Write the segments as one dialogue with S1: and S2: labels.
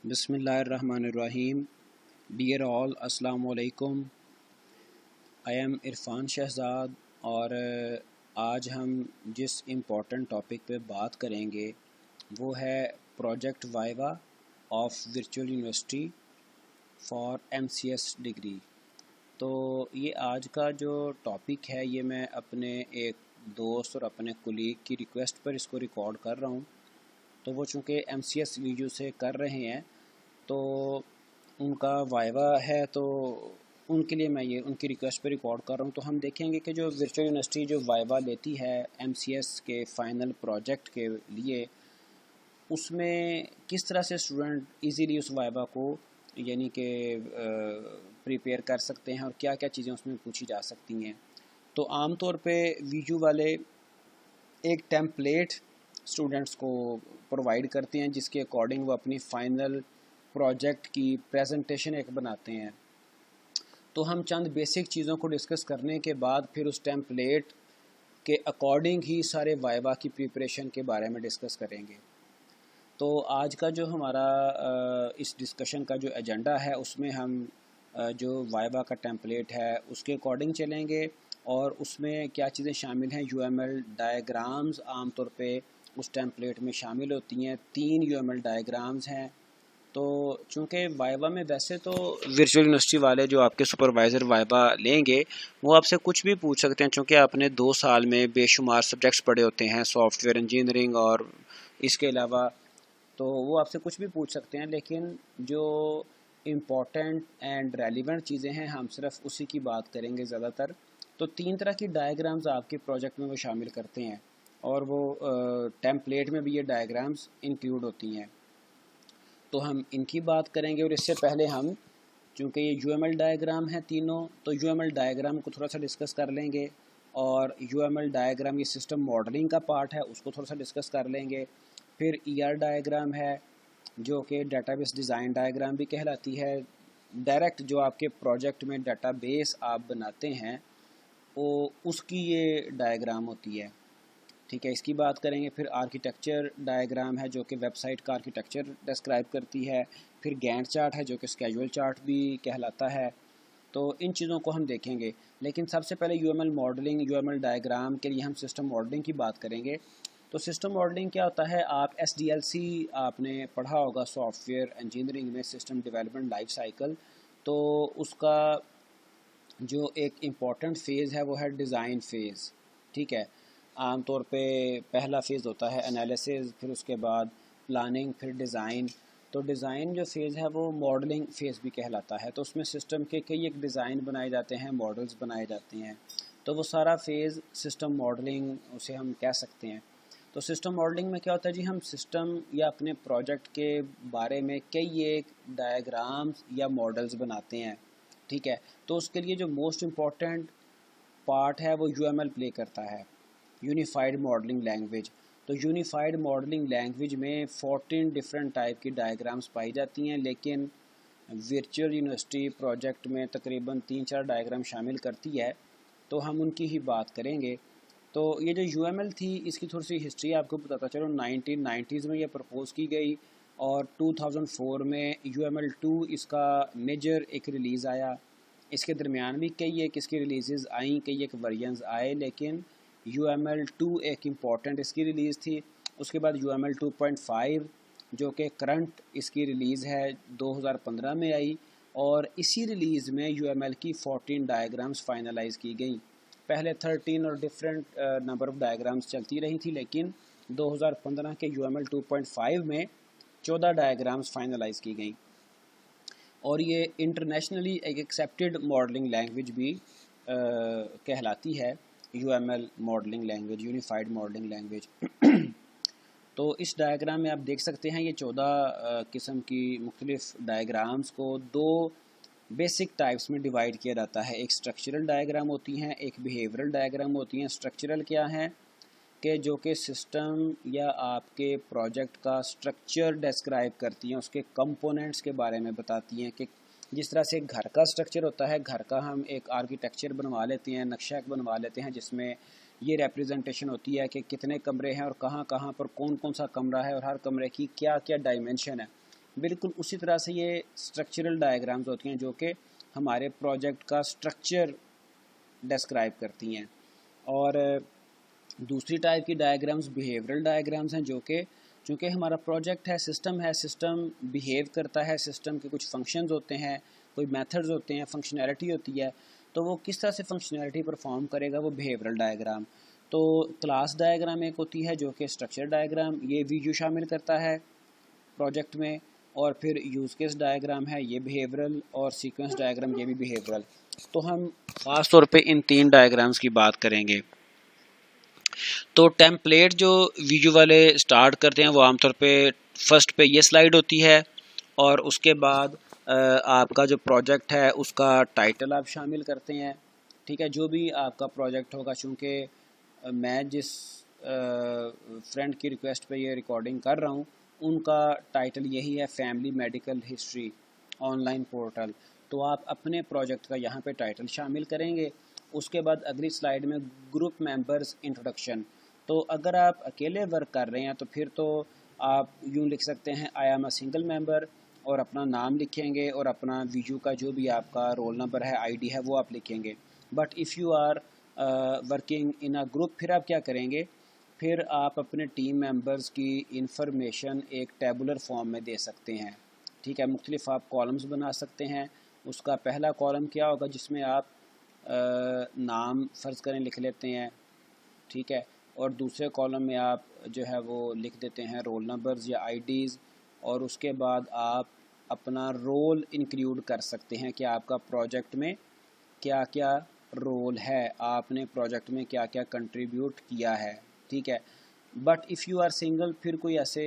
S1: बिस्मिल्लाहिर्रहमानिर्रहीम। Dear all, अस्सलाम वालेकुम। आई एम इरफ़ान शहज़ाद और आज हम जिस इम्पोर्टेंट टॉपिक पे बात करेंगे वो है project viva of virtual university for MCS degree. तो ये आज का जो टॉपिक है ये मैं अपने एक दोस्त और अपने कुलीग की रिक्वेस्ट पर इसको रिकॉर्ड कर रहा हूँ। तो वो चूँकि एमसीएस वीडियो से कर रहे हैं तो उनका वाइवा है, तो उनके लिए मैं ये उनकी रिक्वेस्ट पे रिकॉर्ड कर रहा हूँ। तो हम देखेंगे कि जो वर्चुअल यूनिवर्सिटी जो वाइवा लेती है एमसीएस के फ़ाइनल प्रोजेक्ट के लिए, उसमें किस तरह से स्टूडेंट इजीली उस वाइवा को यानी कि प्रिपेयर कर सकते हैं और क्या क्या चीज़ें उसमें पूछी जा सकती हैं। तो आम तौर पे वीडियो वाले एक टेम्पलेट स्टूडेंट्स को प्रोवाइड करते हैं जिसके अकॉर्डिंग वो अपनी फ़ाइनल प्रोजेक्ट की प्रेजेंटेशन एक बनाते हैं। तो हम चंद बेसिक चीज़ों को डिस्कस करने के बाद फिर उस टेम्पलेट के अकॉर्डिंग ही सारे वाइवा की प्रिपरेशन के बारे में डिस्कस करेंगे। तो आज का जो हमारा इस डिस्कशन का जो एजेंडा है उसमें हम जो वाइवा का टेम्पलेट है उसके अकॉर्डिंग चलेंगे और उसमें क्या चीज़ें शामिल हैं। यूएमएल डायग्राम्स आमतौर पे उस टेम्पलेट में शामिल होती हैं। 3 यूएमएल डायग्राम्स हैं। तो चूँकि वाइवा में वैसे तो वर्चुअल यूनिवर्सिटी वाले जो आपके सुपरवाइज़र वाइवा लेंगे वो आपसे कुछ भी पूछ सकते हैं, चूँकि आपने 2 साल में बेशुमार सब्जेक्ट्स पढ़े होते हैं, सॉफ्टवेयर इंजीनियरिंग और इसके अलावा, तो वो आपसे कुछ भी पूछ सकते हैं। लेकिन जो इम्पॉर्टेंट एंड रेलिवेंट चीज़ें हैं हम सिर्फ उसी की बात करेंगे ज़्यादातर। तो 3 तरह की डायग्राम्स आपके प्रोजेक्ट में वो शामिल करते हैं और वो टेम्पलेट में भी ये डायग्राम्स इंक्लूड होती हैं। तो हम इनकी बात करेंगे और इससे पहले हम, चूँकि ये यूएमएल डायग्राम है तीनों, तो यूएमएल डायग्राम को थोड़ा सा डिस्कस कर लेंगे और यूएमएल डायग्राम ये सिस्टम मॉडलिंग का पार्ट है उसको थोड़ा सा डिस्कस कर लेंगे। फिर ईआर डायग्राम है जो कि डेटाबेस डिज़ाइन डायग्राम भी कहलाती है। डायरेक्ट जो आपके प्रोजेक्ट में डेटाबेस आप बनाते हैं वो उसकी ये डायग्राम होती है, ठीक है, इसकी बात करेंगे। फिर आर्किटेक्चर डायग्राम है जो कि वेबसाइट का आर्किटेक्चर डिस्क्राइब करती है। फिर गैंट चार्ट है जो कि स्केड्यूल चार्ट भी कहलाता है। तो इन चीज़ों को हम देखेंगे। लेकिन सबसे पहले यूएमएल मॉडलिंग, यूएमएल डायग्राम के लिए हम सिस्टम मॉडलिंग की बात करेंगे। तो सिस्टम मॉडलिंग क्या होता है, आप एसडीएलसी आपने पढ़ा होगा सॉफ्टवेयर इंजीनियरिंग में, सिस्टम डेवलपमेंट लाइफ साइकिल। तो उसका जो एक इम्पॉर्टेंट फ़ेज़ है वो है डिज़ाइन फ़ेज़, ठीक है। आमतौर पे पहला फ़ेज़ होता है एनालिसिस, फिर उसके बाद प्लानिंग, फिर डिज़ाइन। तो डिज़ाइन जो फ़ेज़ है वो मॉडलिंग फ़ेज़ भी कहलाता है। तो उसमें सिस्टम के कई एक डिज़ाइन बनाए जाते हैं, मॉडल्स बनाए जाते हैं। तो वो सारा फ़ेज़ सिस्टम मॉडलिंग उसे हम कह सकते हैं। तो सिस्टम मॉडलिंग में क्या होता है जी, हम सिस्टम या अपने प्रोजेक्ट के बारे में कई एक डायग्राम्स या मॉडल्स बनाते हैं, ठीक है। तो उसके लिए जो मोस्ट इम्पॉर्टेंट पार्ट है वो यूएमएल प्ले करता है, यूनिफाइड मॉडलिंग लैंग्वेज। तो यूनिफाइड मॉडलिंग लैंग्वेज में 14 डिफरेंट टाइप की डायग्राम्स पाई जाती हैं, लेकिन वर्चुअल यूनिवर्सिटी प्रोजेक्ट में तकरीबन 3-4 डायग्राम शामिल करती है। तो हम उनकी ही बात करेंगे। तो ये जो यूएमएल थी इसकी थोड़ी सी हिस्ट्री आपको बताता चलो। 1990s में ये प्रपोज़ की गई और 2004 में UML2 इसका मेजर एक रिलीज़ आया। इसके दरमियान भी कई एक इसकी रिलीज़ आई, कई एक वर्जन्स आए, लेकिन UML2 एक इम्पॉर्टेंट इसकी रिलीज़ थी। उसके बाद UML 2.5 जो कि करंट इसकी रिलीज़ है 2015 में आई और इसी रिलीज़ में UML की 14 डायग्राम्स फाइनलाइज़ की गई। पहले 13 और डिफरेंट नंबर ऑफ़ डायग्राम्स चलती रही थी, लेकिन 2015 के UML 2.5 में 14 डायग्राम्स फाइनलाइज़ की गई और ये इंटरनेशनली एक एक्सेप्टेड मॉडलिंग लैंग्वेज भी कहलाती है, UML modelling language, unified modelling language. तो इस डायग्राम में आप देख सकते हैं ये 14 किस्म की मुख्तलिफ डायग्राम्स को 2 बेसिक टाइप्स में डिवाइड किया जाता है। एक स्ट्रक्चरल डायग्राम होती हैं, एक बिहेवियरल डायग्राम होती हैं। स्ट्रक्चरल क्या है कि जो कि सिस्टम या आपके प्रोजेक्ट का स्ट्रक्चर डिस्क्राइब करती हैं, उसके कंपोनेंट्स के बारे में बताती हैं कि जिस तरह से घर का स्ट्रक्चर होता है, घर का हम एक आर्किटेक्चर बनवा लेते हैं, नक्शा बनवा लेते हैं जिसमें ये रिप्रेजेंटेशन होती है कि कितने कमरे हैं और कहाँ कहाँ पर कौन कौन सा कमरा है और हर कमरे की क्या क्या डायमेंशन है। बिल्कुल उसी तरह से ये स्ट्रक्चरल डायग्राम्स होती हैं जो कि हमारे प्रोजेक्ट का स्ट्रक्चर डिस्क्राइब करती हैं। और दूसरी टाइप की डायग्राम्स बिहेवियरल डायग्राम्स हैं जो कि चूँकि हमारा प्रोजेक्ट है, सिस्टम बिहेव करता है, सिस्टम के कुछ फंक्शंस होते हैं, कोई मेथड्स होते हैं, फंक्शनैलिटी होती है, तो वो किस तरह से फंक्शनैलिटी परफॉर्म करेगा, वो बिहेवियरल डायग्राम। तो क्लास डायग्राम एक होती है जो कि स्ट्रक्चर डायग्राम, ये वीडियो शामिल करता है प्रोजेक्ट में, और फिर यूज़ केस डायग्राम है ये बिहेवियरल, और सीक्वेंस डायग्राम ये भी बिहेवियरल। तो हम ख़ास तौर पे इन 3 डायग्राम्स की बात करेंगे। तो टेम्पलेट जो वीडियो वाले स्टार्ट करते हैं वो आमतौर पे फर्स्ट पे ये स्लाइड होती है, और उसके बाद आपका जो प्रोजेक्ट है उसका टाइटल आप शामिल करते हैं। ठीक है, जो भी आपका प्रोजेक्ट होगा, चूँकि मैं जिस फ्रेंड की रिक्वेस्ट पे ये रिकॉर्डिंग कर रहा हूँ उनका टाइटल यही है, family medical history online portal. तो आप अपने प्रोजेक्ट का यहाँ पे टाइटल शामिल करेंगे। उसके बाद अगली स्लाइड में ग्रुप मेंबर्स इंट्रोडक्शन। तो अगर आप अकेले वर्क कर रहे हैं तो फिर तो आप यूँ लिख सकते हैं, I am a single member, और अपना नाम लिखेंगे और अपना वीजू का जो भी आपका रोल नंबर है, आईडी है, वो आप लिखेंगे। But if you are working in a group, फिर आप क्या करेंगे, फिर आप अपने टीम मेंबर्स की इंफॉर्मेशन एक टेबुलर फॉर्म में दे सकते हैं। ठीक है, मुख्तलिफ आप कॉलम्स बना सकते हैं। उसका पहला कॉलम क्या होगा, जिसमें आप नाम फ़र्ज़ करें लिख लेते हैं, ठीक है, और दूसरे कॉलम में आप जो है वो लिख देते हैं रोल नंबर्स या आईडीज़, और उसके बाद आप अपना रोल इंक्लूड कर सकते हैं कि आपका प्रोजेक्ट में क्या क्या रोल है, आपने प्रोजेक्ट में क्या क्या कंट्रीब्यूट किया है। ठीक है, but if you are single, फिर कोई ऐसे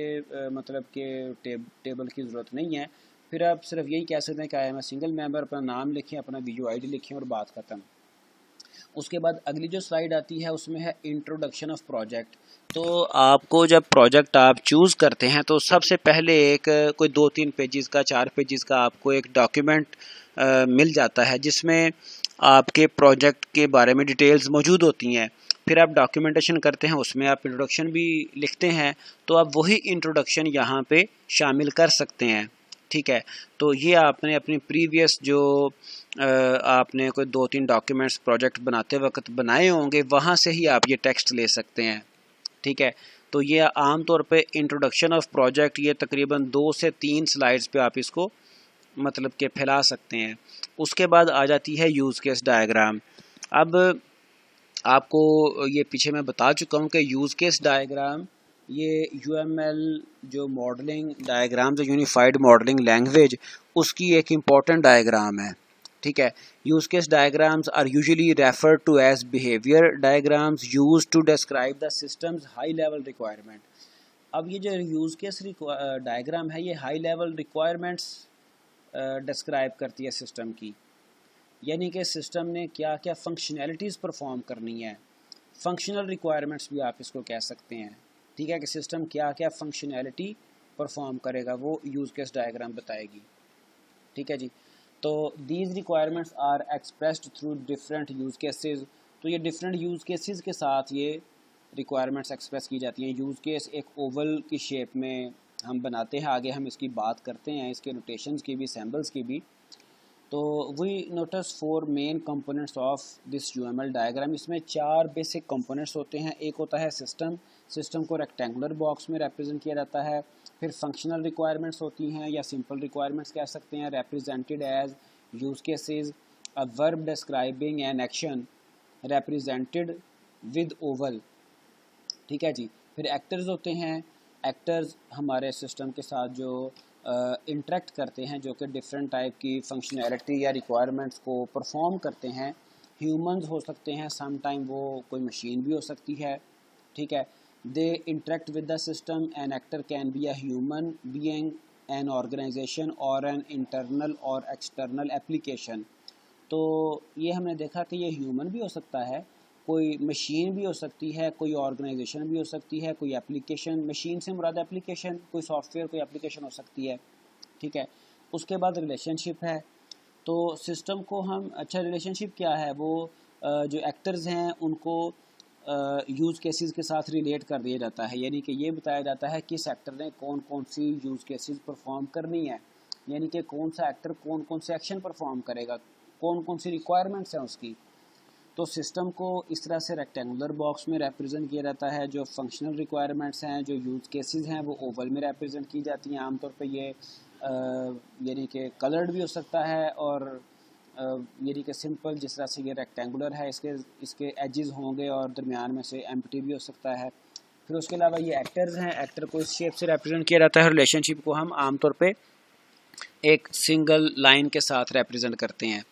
S1: मतलब कि टेबल की ज़रूरत नहीं है। फिर आप सिर्फ यही कह सकते हैं कि I am a single member, अपना नाम लिखें, अपना वीडियो आईडी लिखें और बात ख़त्म। उसके बाद अगली जो स्लाइड आती है उसमें है इंट्रोडक्शन ऑफ प्रोजेक्ट। तो आपको जब प्रोजेक्ट आप चूज़ करते हैं तो सबसे पहले एक कोई 2-3 पेजेस का, 4 पेजेस का आपको एक डॉक्यूमेंट मिल जाता है जिसमें आपके प्रोजेक्ट के बारे में डिटेल्स मौजूद होती हैं। फिर आप डॉक्यूमेंटेशन करते हैं, उसमें आप इंट्रोडक्शन भी लिखते हैं, तो आप वही इंट्रोडक्शन यहाँ पे शामिल कर सकते हैं। ठीक है, तो ये आपने अपनी प्रीवियस जो आपने कोई 2-3 डॉक्यूमेंट्स प्रोजेक्ट बनाते वक्त बनाए होंगे, वहाँ से ही आप ये टेक्स्ट ले सकते हैं। ठीक है, तो ये आम तौर पे इंट्रोडक्शन ऑफ प्रोजेक्ट, ये तकरीबन 2 से 3 स्लाइड्स पे आप इसको मतलब के फैला सकते हैं। उसके बाद आ जाती है यूज़ केस डायग्राम। अब आपको ये पीछे मैं बता चुका हूँ कि यूज़ केस डायग्राम ये UML जो मॉडलिंग डायग्राम, जो यूनिफाइड मॉडलिंग लैंग्वेज, उसकी एक इम्पॉर्टेंट डायग्राम है। ठीक है, use case diagrams are usually referred to as behaviour diagrams used to describe the systems high level requirement. अब ये जो यूज़ केस डायग्राम है ये हाई लेवल रिक्वायरमेंट्स डिस्क्राइब करती है सिस्टम की, यानी कि सिस्टम ने क्या क्या फंक्शनैलिटीज़ परफॉर्म करनी है। फंक्शनल रिक्वायरमेंट्स भी आप इसको कह सकते हैं। ठीक है, कि सिस्टम क्या क्या फंक्शनैलिटी परफॉर्म करेगा वो यूज़ केस डायग्राम बताएगी। ठीक है जी, तो these requirements are expressed through different use cases. तो ये डिफरेंट यूज़ केसेस के साथ ये रिक्वायरमेंट्स एक्सप्रेस की जाती हैं। यूज़ केस एक ओवल की शेप में हम बनाते हैं, आगे हम इसकी बात करते हैं, इसके नोटेशंस की भी, सैम्बल्स की भी। तो we notice 4 main components of this UML diagram. इसमें 4 बेसिक कंपोनेंट्स होते हैं। एक होता है सिस्टम को रेक्टेंगुलर बॉक्स में रिप्रेजेंट किया जाता है। फिर फंक्शनल रिक्वायरमेंट्स होती हैं या सिंपल रिक्वायरमेंट्स कह सकते हैं, represented as use cases, a verb describing an action represented with oval. ठीक है जी, फिर एक्टर्स होते हैं। एक्टर्स हमारे सिस्टम के साथ जो इंटरेक्ट करते हैं, जो कि डिफरेंट टाइप की फंक्शनैलिटी या रिक्वायरमेंट्स को परफॉर्म करते हैं। ह्यूमंस हो सकते हैं, सम टाइम वो कोई मशीन भी हो सकती है। ठीक है, they interact with the system. An actor can be a human being, an organisation or an internal or external application. तो ये हमने देखा कि ये ह्यूमन भी हो सकता है, कोई मशीन भी हो सकती है, कोई ऑर्गेनाइजेशन भी हो सकती है, कोई एप्लीकेशन, मशीन से मुराद एप्लीकेशन, कोई सॉफ्टवेयर, कोई एप्लीकेशन हो सकती है। ठीक है, उसके बाद रिलेशनशिप है। तो सिस्टम को हम, अच्छा रिलेशनशिप क्या है, वो जो एक्टर्स हैं उनको यूज़ केसेस के साथ रिलेट कर दिया जाता है, यानी कि ये बताया जाता है किस एक्टर ने कौन कौन सी यूज़ केसेस परफॉर्म करनी है, यानी कि कौन सा एक्टर कौन कौन से एक्शन परफॉर्म करेगा, कौन कौन सी रिक्वायरमेंट्स हैं उसकी। तो सिस्टम को इस तरह से रेक्टेंगुलर बॉक्स में रिप्रेजेंट किया जाता है। जो फंक्शनल रिक्वायरमेंट्स हैं, जो यूज़ केसेस हैं, वो ओवल में रिप्रेजेंट की जाती हैं। आमतौर पे ये यानी कि कलर्ड भी हो सकता है और यानी कि सिंपल जिस तरह से ये रेक्टेंगुलर है, इसके एजेस होंगे और दरमियान में से एम्प्टी भी हो सकता है। फिर उसके अलावा ये एक्टर्स हैं, एक्टर को इस शेप से रिप्रेजेंट किया जाता है। रिलेशनशिप को हम आमतौर पे एक सिंगल लाइन के साथ रिप्रेजेंट करते हैं।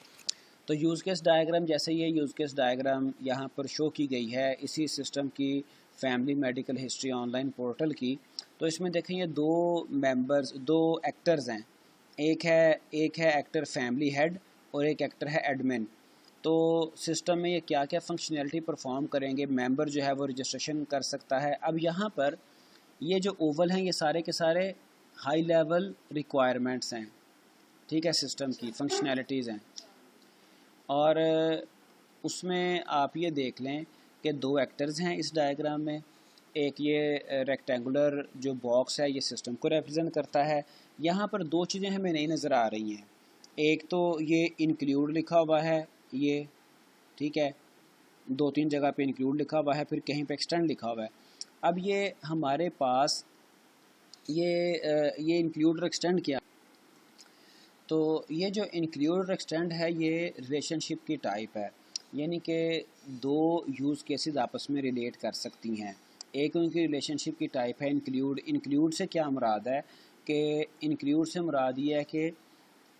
S1: तो यूज़ केस डायग्राम, जैसे ये यूज़ केस डायग्राम यहाँ पर शो की गई है इसी सिस्टम की family medical history online portal की। तो इसमें देखें ये दो एक्टर्स हैं, एक है एक्टर फैमिली हेड और एक एक्टर है एडमिन। तो सिस्टम में ये क्या क्या फंक्शनैलिटी परफॉर्म करेंगे, मेंबर जो है वो रजिस्ट्रेशन कर सकता है। अब यहाँ पर ये जो ओवल हैं, ये सारे के सारे हाई लेवल रिक्वायरमेंट्स हैं, ठीक है, सिस्टम की फंक्शनैलिटीज़ हैं। और उसमें आप ये देख लें कि दो एक्टर्स हैं इस डायग्राम में। एक ये रेक्टेंगुलर जो बॉक्स है, ये सिस्टम को रिप्रेजेंट करता है। यहाँ पर दो चीज़ें हमें नहीं नज़र आ रही हैं। एक तो ये इंक्लूड लिखा हुआ है, ये ठीक है, 2-3 जगह पे इंक्लूड लिखा हुआ है, फिर कहीं पे एक्सटेंड लिखा हुआ है। अब ये हमारे पास ये इंक्लूड और एक्सटेंड क्या, तो ये जो इंक्लूड और एक्सटेंड है ये रिलेशनशिप की टाइप है, यानी कि दो यूज़ केसेस आपस में रिलेट कर सकती हैं। एक उनकी रिलेशनशिप की टाइप है इंक्लूड। इंक्लूड से क्या मुराद है कि इंक्लूड से मुराद ये है कि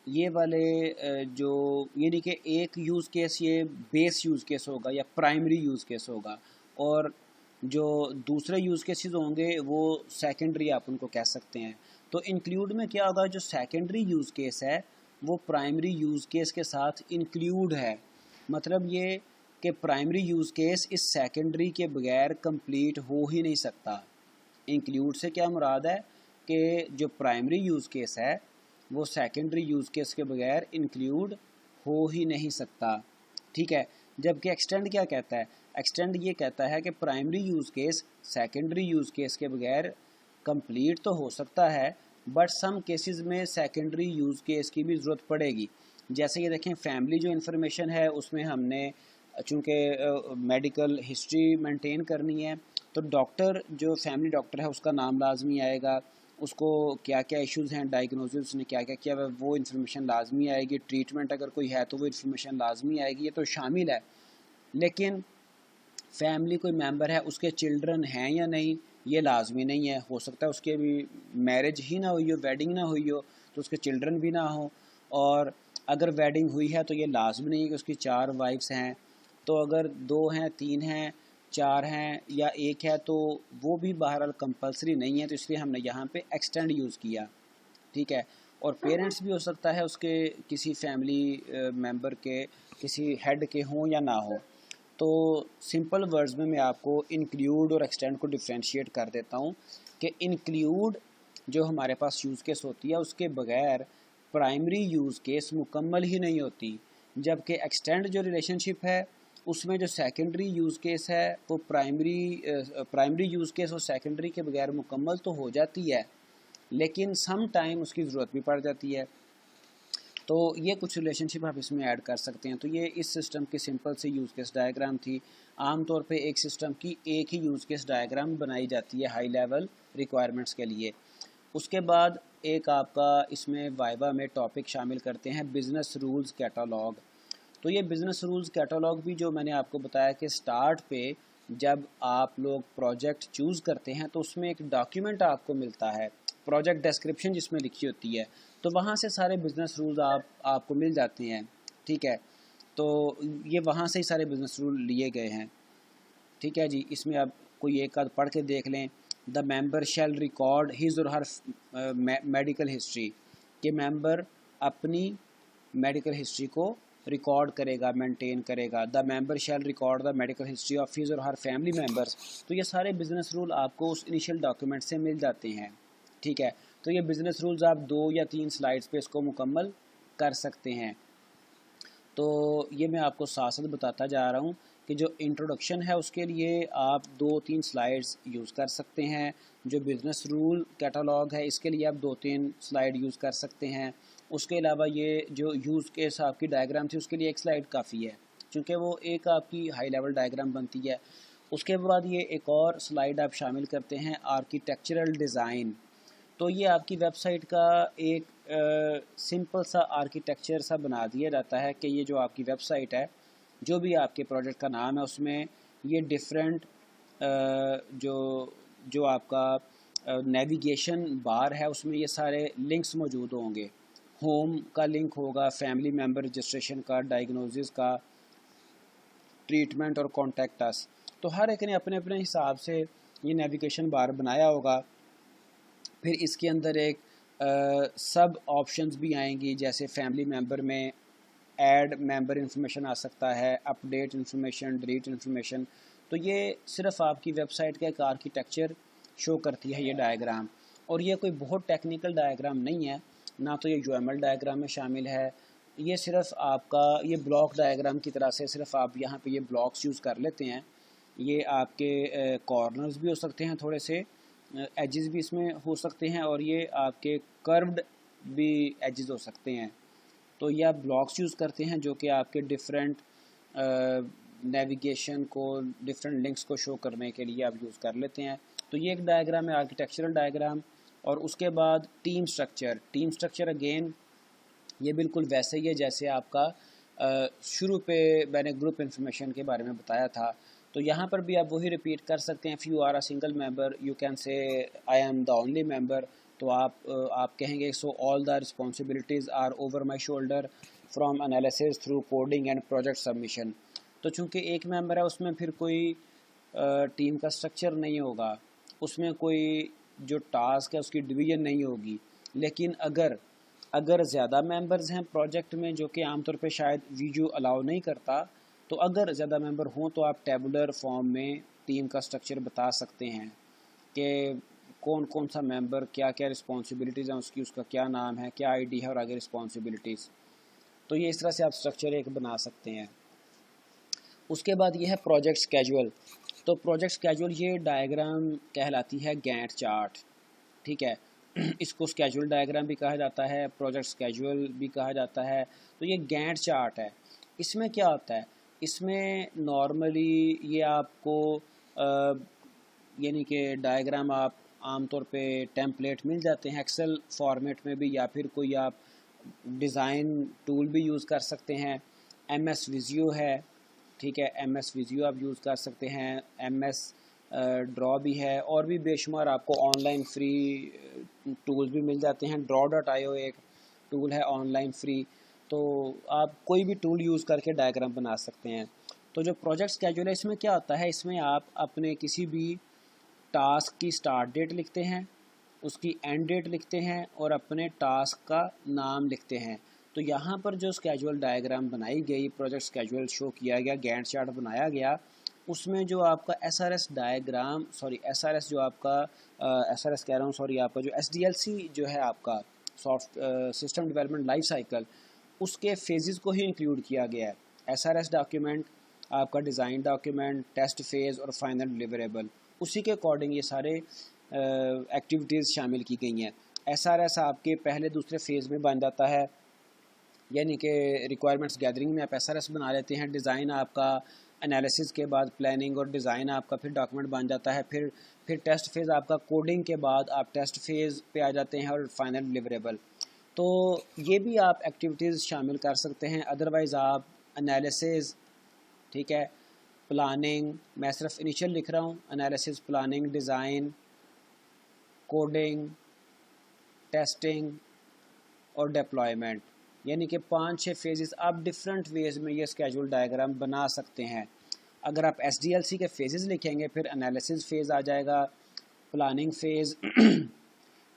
S1: ये वाले जो यानी कि एक यूज़ केस ये बेस यूज़ केस होगा या प्राइमरी यूज़ केस होगा, और जो दूसरे यूज़ केसेस होंगे वो सेकेंडरी आप उनको कह सकते हैं। तो इंक्लूड में क्या होगा, जो सेकेंडरी यूज़ केस है वो प्राइमरी यूज़ केस के साथ इंक्लूड है। मतलब ये कि प्राइमरी यूज़ केस इस सेकेंडरी के बगैर कंप्लीट हो ही नहीं सकता। इंक्लूड से क्या मुराद है कि जो प्राइमरी यूज़ केस है वो सेकेंडरी यूज़ केस के बगैर इंक्लूड हो ही नहीं सकता, ठीक है। जबकि एक्सटेंड क्या कहता है, एक्सटेंड ये कहता है कि primary use case secondary use case के बगैर कंप्लीट तो हो सकता है, बट सम केसेस में सेकेंडरी यूज़ केस की भी ज़रूरत पड़ेगी। जैसे ये देखें, फैमिली जो इन्फॉर्मेशन है उसमें हमने चूँकि मेडिकल हिस्ट्री मेंटेन करनी है, तो डॉक्टर जो फैमिली डॉक्टर है उसका नाम लाजमी आएगा, उसको क्या क्या इश्यूज़ हैं, डायग्नोसिस उसने क्या क्या किया वो इन्फॉर्मेशन लाजमी आएगी, ट्रीटमेंट अगर कोई है तो वो इन्फॉर्मेशन लाजमी आएगी, ये तो शामिल है। लेकिन फैमिली कोई मेंबर है, उसके चिल्ड्रन हैं या नहीं, ये लाजमी नहीं है। हो सकता है उसके भी मैरिज ही ना हुई हो, वेडिंग ना हुई हो, तो उसके चिल्ड्रन भी ना हो। और अगर वेडिंग हुई है तो ये लाजमी नहीं है कि उसकी 4 वाइफ्स हैं। तो अगर 2 हैं, 3 हैं, 4 हैं या 1 है तो वो भी बहरहाल कंपलसरी नहीं है। तो इसलिए हमने यहाँ पे एक्सटेंड यूज़ किया, ठीक है। और पेरेंट्स भी हो सकता है उसके किसी फैमिली मेंबर के किसी हेड के हों या ना हो। तो सिंपल वर्ड्स में मैं आपको इंक्लूड और एक्सटेंड को डिफ्रेंशिएट कर देता हूँ कि इंक्लूड जो हमारे पास यूज़ केस होती है उसके बगैर प्राइमरी यूज़ केस मुकम्मल ही नहीं होती, जबकि एक्सटेंड जो रिलेशनशिप है उसमें जो सेकेंडरी यूज़ केस है वो प्राइमरी यूज़ केस और सेकेंडरी के बगैर मुकम्मल तो हो जाती है, लेकिन सम टाइम उसकी ज़रूरत भी पड़ जाती है। तो ये कुछ रिलेशनशिप आप इसमें ऐड कर सकते हैं। तो ये इस सिस्टम की सिंपल सी यूज़ केस डायग्राम थी। आमतौर पे एक सिस्टम की एक ही यूज़ केस डायग्राम बनाई जाती है हाई लेवल रिक्वायरमेंट्स के लिए। उसके बाद एक आपका इसमें वाइवा में टॉपिक शामिल करते हैं बिज़नेस रूल्स कैटलॉग। तो ये बिज़नेस रूल्स कैटलॉग भी जो मैंने आपको बताया कि स्टार्ट पे जब आप लोग प्रोजेक्ट चूज़ करते हैं तो उसमें एक डॉक्यूमेंट आपको मिलता है, प्रोजेक्ट डिस्क्रिप्शन जिसमें लिखी होती है, तो वहाँ से सारे बिज़नेस रूल्स आपको मिल जाते हैं, ठीक है। तो ये वहाँ से ही सारे बिज़नेस रूल लिए गए हैं, ठीक है जी। इसमें आप कोई एक आध पढ़ के देख लें। The member shell record his और हर मेडिकल हिस्ट्री, के मेंबर अपनी मेडिकल हिस्ट्री को रिकॉर्ड करेगा, मेंटेन करेगा। The member shell record the medical history of his और हर फैमिली मेंबर्स। तो ये सारे बिज़नेस रूल आपको उस इनिशियल डॉक्यूमेंट से मिल जाते हैं, ठीक है। तो ये बिज़नेस रूल्स आप 2 या 3 स्लाइड्स पे इसको मुकम्मल कर सकते हैं। तो ये मैं आपको साथ साथ बताता जा रहा हूँ कि जो इंट्रोडक्शन है उसके लिए आप 2-3 स्लाइड्स यूज़ कर सकते हैं। जो बिज़नेस रूल कैटलॉग है इसके लिए आप 2-3 स्लाइड यूज़ कर सकते हैं। उसके अलावा ये जो यूज़ केस आपकी डायग्राम थी उसके लिए एक स्लाइड काफ़ी है, क्योंकि वो एक आपकी हाई लेवल डायग्राम बनती है। उसके बाद ये एक और स्लाइड आप शामिल करते हैं आर्किटेक्चरल डिज़ाइन। तो ये आपकी वेबसाइट का एक सिंपल सा आर्किटेक्चर सा बना दिया जाता है कि ये जो आपकी वेबसाइट है, जो भी आपके प्रोजेक्ट का नाम है उसमें ये डिफरेंट जो जो आपका नेविगेशन बार है उसमें ये सारे लिंक्स मौजूद होंगे। होम का लिंक होगा, फैमिली मेम्बर रजिस्ट्रेशन का, डायग्नोसिस का, ट्रीटमेंट और कॉन्टैक्ट अस। तो हर एक ने अपने अपने हिसाब से ये नेविगेशन बार बनाया होगा। फिर इसके अंदर एक सब ऑप्शंस भी आएंगी, जैसे फैमिली मेम्बर में ऐड मेंबर इन्फॉर्मेशन आ सकता है, अपडेट इन्फॉर्मेशन, डिलीट इन्फॉर्मेशन। तो ये सिर्फ आपकी वेबसाइट का एक आर्किटेक्चर शो करती है ये डायग्राम। और ये कोई बहुत टेक्निकल डायग्राम नहीं है, ना तो ये यूएमएल डायग्राम में शामिल है। ये सिर्फ आपका ये ब्लॉक डायग्राम की तरह से सिर्फ आप यहाँ पे ये ब्लॉक्स यूज़ कर लेते हैं। ये आपके कॉर्नर्स भी हो सकते हैं, थोड़े से एजेस भी इसमें हो सकते हैं, और ये आपके कर्व्ड भी एजेस हो सकते हैं। तो ये आप ब्लॉक्स यूज़ करते हैं जो कि आपके डिफरेंट नेविगेशन को, डिफरेंट लिंक्स को शो करने के लिए आप यूज़ कर लेते हैं। तो ये एक डायग्राम है, आर्किटेक्चरल डायग्राम। और उसके बाद टीम स्ट्रक्चर अगेन ये बिल्कुल वैसे ही है जैसे आपका शुरू पे मैंने ग्रुप इन्फॉर्मेशन के बारे में बताया था। तो यहाँ पर भी आप वही रिपीट कर सकते हैं। If you are a single member you can say I am the only member. तो आप कहेंगे so all the responsibilities are over my shoulder from analysis through coding and project submission. तो चूँकि एक मेंबर है उसमें फिर कोई टीम का स्ट्रक्चर नहीं होगा, उसमें कोई जो टास्क है उसकी डिवीज़न नहीं होगी। लेकिन अगर ज़्यादा मेंबर्स हैं प्रोजेक्ट में, जो कि आमतौर पे शायद वीडियो अलाउ नहीं करता, तो अगर ज़्यादा मेंबर हों तो आप टेबुलर फॉर्म में टीम का स्ट्रक्चर बता सकते हैं कि कौन कौन सा मेंबर क्या क्या रिस्पॉन्सिबिलिटीज़ हैं उसकी, उसका क्या नाम है, क्या आईडी है और आगे रिस्पॉन्सिबिलिटीज़। तो ये इस तरह से आप स्ट्रक्चर एक बना सकते हैं। उसके बाद ये है प्रोजेक्ट स्केजुअल। तो प्रोजेक्ट स्केजुअल ये डायग्राम कहलाती है गैंट चार्ट, ठीक है। इसको स्केजुअल डायग्राम भी कहा जाता है, प्रोजेक्ट स्केजुअल भी कहा जाता है। तो ये गैंट चार्ट है। इसमें क्या होता है, इसमें नॉर्मली ये आपको यानी कि डायग्राम आप आमतौर पे टेम्पलेट मिल जाते हैं एक्सेल फॉर्मेट में भी, या फिर कोई आप डिज़ाइन टूल भी यूज़ कर सकते हैं। एमएस विजियो है, ठीक है, एमएस विजियो आप यूज़ कर सकते हैं। एमएस ड्रॉ भी है, और भी बेशुमार आपको ऑनलाइन फ्री टूल्स भी मिल जाते हैं। draw.io एक टूल है ऑनलाइन फ्री। तो आप कोई भी टूल यूज़ करके डायग्राम बना सकते हैं। तो जो प्रोजेक्ट स्केड्यूल है इसमें क्या होता है, इसमें आप अपने किसी भी टास्क की स्टार्ट डेट लिखते हैं, उसकी एंड डेट लिखते हैं और अपने टास्क का नाम लिखते हैं। तो यहाँ पर जो स्केड्यूल डायग्राम बनाई गई, प्रोजेक्ट स्केड्यूल शो किया गया, गैंट चार्ट बनाया गया, उसमें जो आपका एसआरएस डायग्राम, सॉरी एसआरएस जो आपका एसआरएस कह रहा हूँ, सॉरी आपका जो एसडीएलसी जो है आपका soft system development life cycle, उसके फेजेस को ही इंक्लूड किया गया है। एसआरएस डॉक्यूमेंट, आपका डिज़ाइन डॉक्यूमेंट, टेस्ट फेज़ और फाइनल डिलीवरेबल, उसी के अकॉर्डिंग ये सारे एक्टिविटीज़ शामिल की गई हैं। एसआरएस आपके पहले दूसरे फेज़ में बन जाता है, यानी कि रिक्वायरमेंट्स गैदरिंग में आप एसआरएस बना लेते हैं। डिज़ाइन आपका एनालिसिस के बाद प्लानिंग और डिज़ाइन आपका फिर डॉक्यूमेंट बन जाता है। फिर टेस्ट फेज़ आपका कोडिंग के बाद आप टेस्ट फेज़ पे आ जाते हैं और फाइनल डिलीवरेबल। तो ये भी आप एक्टिविटीज़ शामिल कर सकते हैं। अदरवाइज़ आप एनालिसिस, ठीक है, प्लानिंग, मैं सिर्फ इनिशियल लिख रहा हूँ, analysis, planning, design, coding, testing और डिप्लॉयमेंट, यानी कि 5-6 फेजेस आप डिफरेंट वेज में ये स्केड्यूल डायग्राम बना सकते हैं। अगर आप एसडीएलसी के फेजेस लिखेंगे फिर एनालिसिस फेज़ आ जाएगा, प्लानिंग फ़ेज़